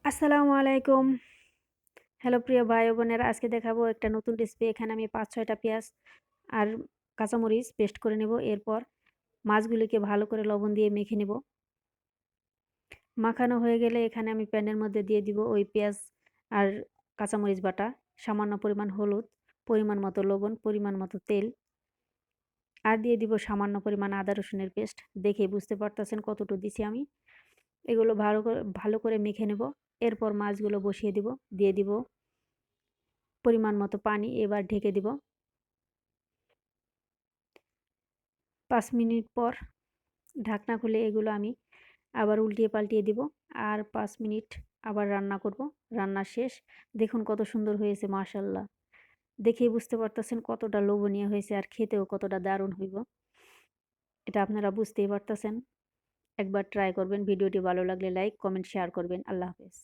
আসসালামু আলাইকুম। হ্যালো প্রিয় ভাই ও বোনেরা, আজকে দেখাবো একটা নতুন রেসিপি। এখানে আমি ৫-৬ টা পেঁয়াজ আর কাঁচামরিচ পেস্ট করে নেব। এরপর মাছগুলিকে ভালো করে লবণ দিয়ে মেখে নেব। মাখানো হয়ে গেলে এখানে আমি প্যানের মধ্যে দিয়ে দিব ওই পেঁয়াজ আর কাঁচামরিচ বাটা, সামান্য পরিমাণ হলুদ, পরিমাণ মতো লবণ, পরিমাণ মতো তেল আর দিয়ে দিব সামান্য পরিমাণ আদা রসুনের পেস্ট। দেখেই বুঝতে পারতেছেন কতটুকু দিছি আমি। এগুলো ভালো করে মেখে নেব। এরপর মাছগুলো বসিয়ে দিব। দিয়ে দিব পরিমাণ মতো পানি। এবার ঢেকে দিব। ৫ মিনিট পর ঢাকনা খুলে এগুলো আমি আবার উল্টিয়ে পাল্টিয়ে দিব। আর ৫ মিনিট আবার রান্না করব। রান্না শেষ। দেখুন কত সুন্দর হয়েছে মাশাআল্লাহ। দেখেই বুঝতে পারতেছেন কতটা লোভনীয় হয়েছে আর খেতেও কতটা দারুণ হইব। এটা আপনারা বুঝতেই পারতেছেন। একবার ট্রাই করবেন। ভিডিওটি ভালো লাগলে লাইক, কমেন্ট, শেয়ার করবেন। আল্লাহ হাফেজ।